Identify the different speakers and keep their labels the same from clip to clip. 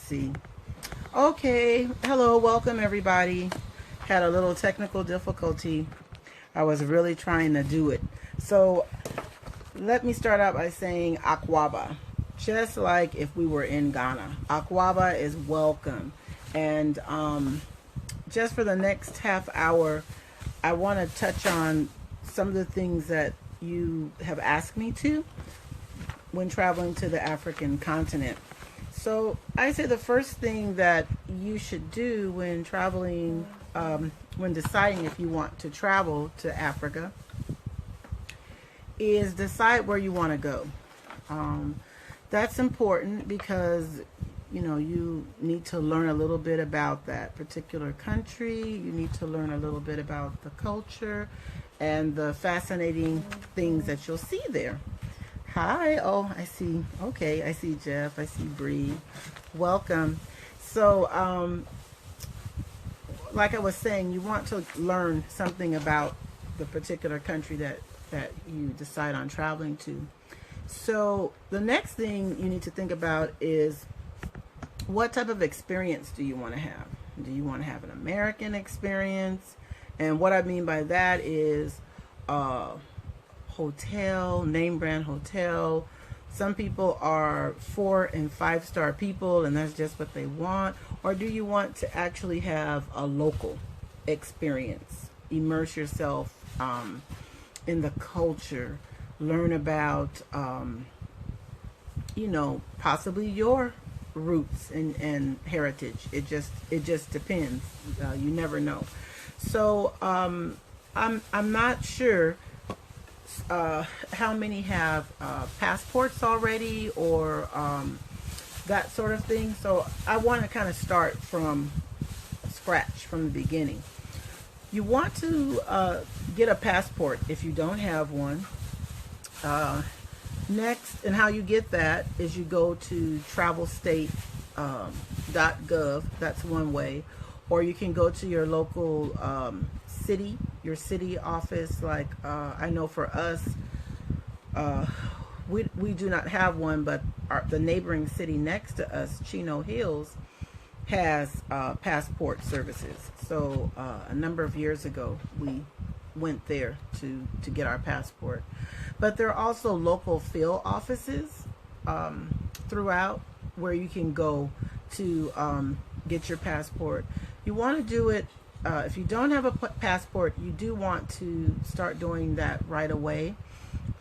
Speaker 1: see. Okay, hello, welcome everybody. Had a little technical difficulty. I was really trying to do it. So let me start out by saying Akwaba. Just like if we were in Ghana. Akwaba is welcome. And just for the next half hour, I want to touch on some of the things that you have asked me to when traveling to the African continent. So I say the first thing that you should do when traveling, when deciding if you want to travel to Africa, is decide where you want to go. That's important because you need to learn a little bit about that particular country. You need to learn a little bit about the culture and the fascinating things that you'll see there. Hi. Oh, I see. Okay, I see Jeff. I see Bree. Welcome. So, like I was saying, you want to learn something about the particular country that you decide on traveling to. So the next thing you need to think about is what type of experience do you want to have? Do you want to have an American experience? And what I mean by that is hotel, name brand hotel. Some people are 4 and 5 star people and that's just what they want. Or do you want to actually have a local experience? Immerse yourself in the culture. Learn about, possibly your roots and heritage. It just depends. You never know. So I'm not sure how many have passports already or that sort of thing. So I want to kind of start from scratch, from the beginning. You want to get a passport if you don't have one. Next, and how you get that is you go to travelstate.gov. That's one way. Or you can go to your local city, your city office. Like I know for us, we do not have one, but the neighboring city next to us, Chino Hills, has passport services. So a number of years ago, we went there to get our passport. But there are also local field offices throughout where you can go to get your passport. You want to do it, if you don't have a passport, you do want to start doing that right away.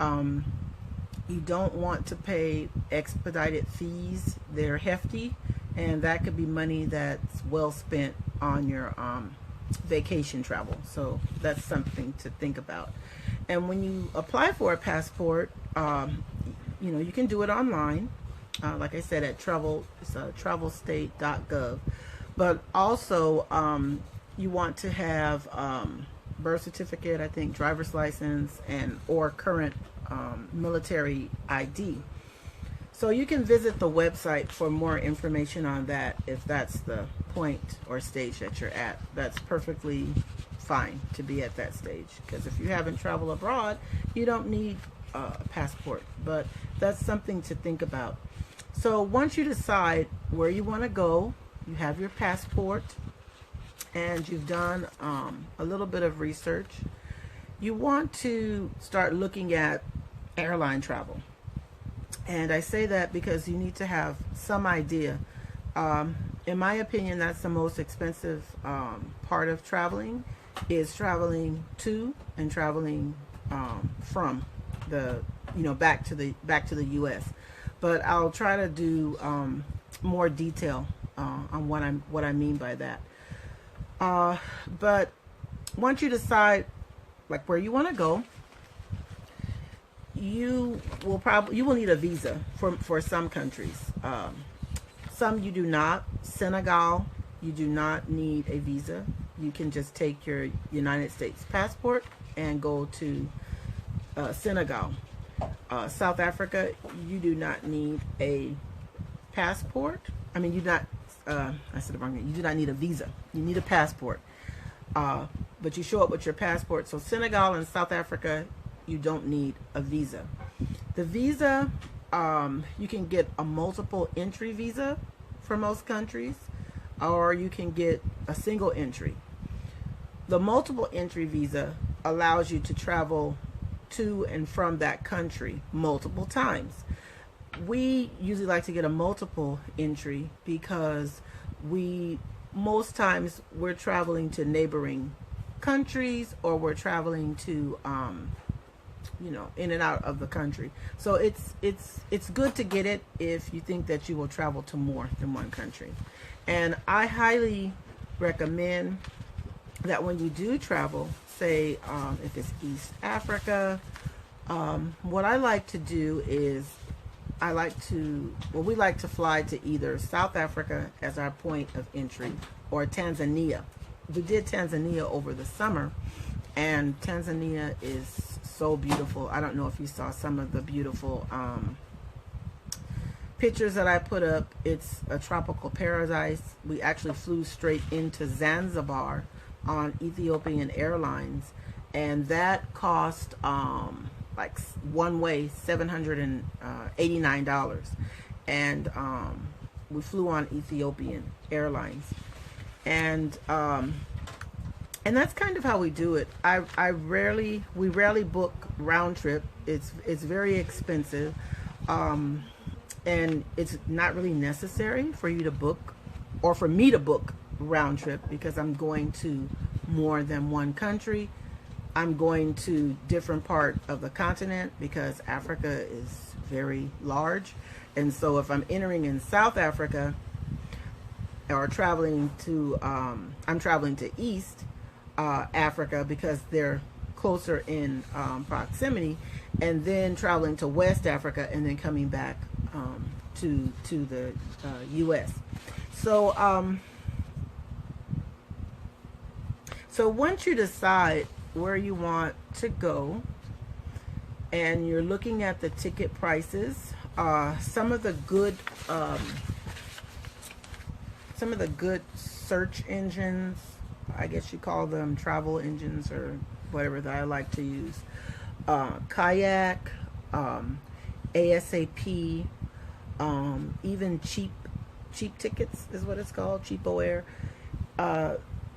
Speaker 1: You don't want to pay expedited fees. They're hefty, and that could be money that's well spent on your vacation travel. So that's something to think about. And when you apply for a passport, you can do it online. Like I said, at travelstate.gov. But also, you want to have birth certificate, I think, driver's license, and or current military ID. So you can visit the website for more information on that if that's the point or stage that you're at. That's perfectly fine to be at that stage, because if you haven't traveled abroad, you don't need a passport. But that's something to think about. So once you decide where you want to go, you have your passport, and you've done a little bit of research, you want to start looking at airline travel. And I say that because you need to have some idea. In my opinion, that's the most expensive part of traveling, is traveling to and traveling from the back to the U.S. But I'll try to do more detail on what I mean by that. But once you decide like where you want to go, you will need a visa for some countries. Some you do not. Senegal, you do not need a visa. You can just take your United States passport and go to Senegal. South Africa, you do not need a passport. I mean, I said the wrong thing. You do not need a visa. You need a passport. But you show up with your passport. So Senegal and South Africa, you don't need a visa. The visa, you can get a multiple entry visa for most countries, or you can get a single entry. The multiple entry visa allows you to travel to and from that country multiple times. We usually like to get a multiple entry because most times we're traveling to neighboring countries, or we're traveling to in and out of the country. So it's good to get it if you think that you will travel to more than one country. And I highly recommend that when you do travel, say if it's East Africa, what I like to do is we like to fly to either South Africa as our point of entry, or Tanzania. We did Tanzania over the summer, and Tanzania is so beautiful. I don't know if you saw some of the beautiful pictures that I put up. It's a tropical paradise. We actually flew straight into Zanzibar on Ethiopian Airlines, and that cost like one way $789, and we flew on Ethiopian Airlines, and that's kind of how we do it. We rarely book round trip. It's very expensive, and it's not really necessary for you to book, or for me to book round trip, because I'm going to more than one country. I'm going to different part of the continent, because Africa is very large. And so if I'm entering in South Africa, or traveling to I'm traveling to East Africa, because they're closer in proximity, and then traveling to West Africa, and then coming back to the US. So once you decide where you want to go, and you're looking at the ticket prices, some of the good search engines, I guess you call them travel engines or whatever, that I like to use, Kayak, ASAP, even cheap tickets is what it's called, Cheapo Air.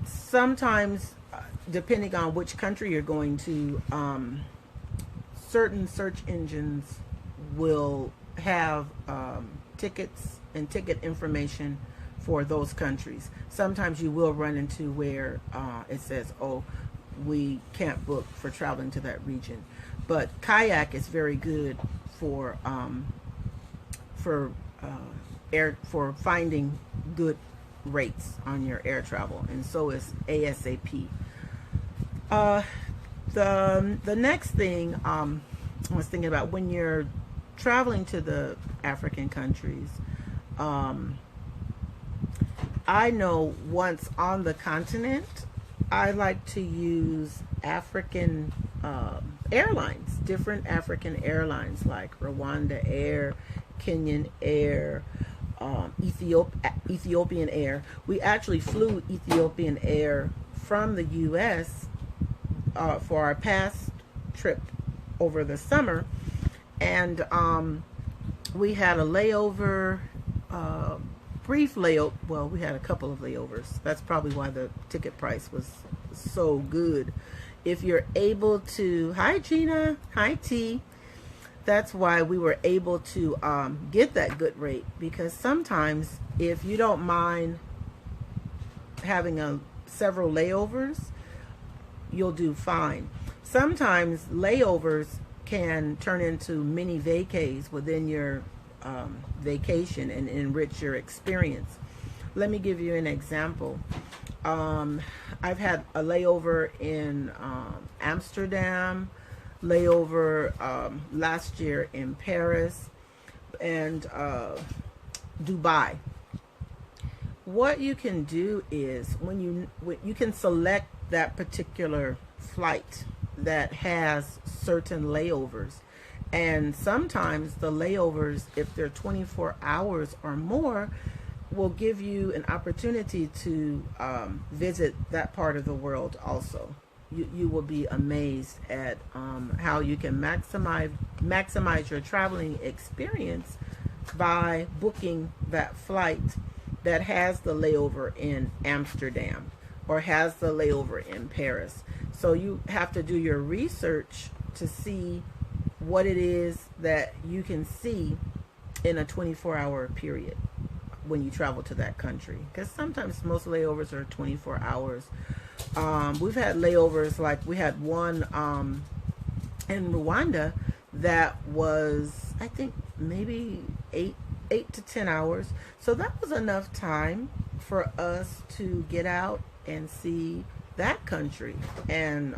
Speaker 1: Sometimes, depending on which country you're going to, certain search engines will have tickets and ticket information for those countries. Sometimes you will run into where it says, oh, we can't book for traveling to that region. But Kayak is very good for finding good rates on your air travel, and so is ASAP. The next thing I was thinking about, when you're traveling to the African countries, I know once on the continent, I like to use African airlines, different African airlines like Rwanda Air, Kenyan Air, Ethiopian Air. We actually flew Ethiopian Air from the U.S. For our past trip over the summer, and we had a layover, brief layover. Well, we had a couple of layovers. That's probably why the ticket price was so good. If you're able to, hi Gina, hi T. That's why we were able to get that good rate, because sometimes if you don't mind having several layovers, you'll do fine. Sometimes layovers can turn into mini vacays within your vacation and enrich your experience. Let me give you an example. I've had a layover in Amsterdam, layover last year in Paris, and Dubai. What you can do is, when you can select that particular flight that has certain layovers, and sometimes the layovers, if they're 24 hours or more, will give you an opportunity to visit that part of the world also. You will be amazed at how you can maximize your traveling experience by booking that flight that has the layover in Amsterdam or has the layover in Paris. So you have to do your research to see what it is that you can see in a 24-hour period when you travel to that country, because sometimes most layovers are 24 hours. We've had layovers, like we had one in Rwanda that was, I think, maybe 8 to 10 hours. So that was enough time for us to get out and see that country and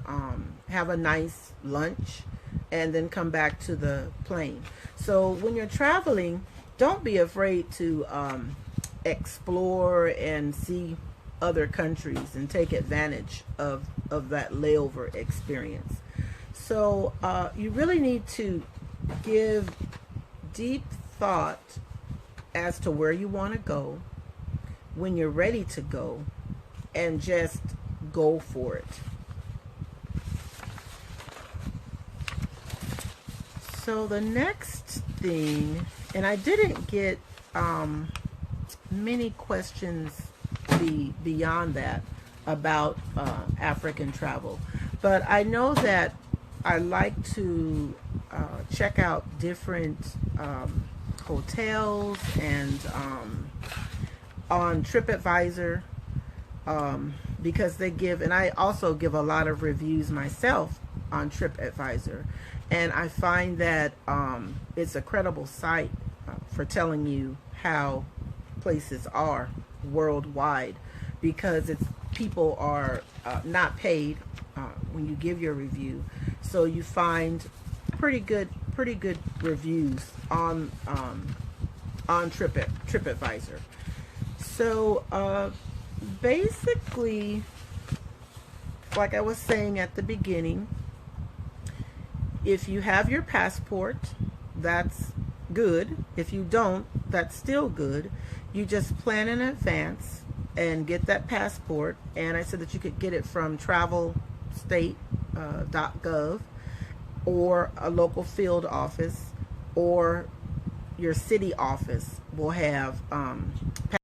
Speaker 1: have a nice lunch and then come back to the plane. So when you're traveling, don't be afraid to explore and see other countries and take advantage of that layover experience. So you really need to give deep thought as to where you want to go, when you're ready to go, and just go for it. So the next thing, and I didn't get many questions beyond that about African travel, but I know that I like to check out different hotels and on TripAdvisor, because they give, and I also give a lot of reviews myself on TripAdvisor, and I find that it's a credible site for telling you how places are worldwide, because it's people are not paid when you give your review, so you find pretty good reviews on TripAdvisor. So basically, like I was saying at the beginning, if you have your passport, that's good. If you don't, that's still good. You just plan in advance and get that passport. And I said that you could get it from travelstate.gov or a local field office, or your city office will have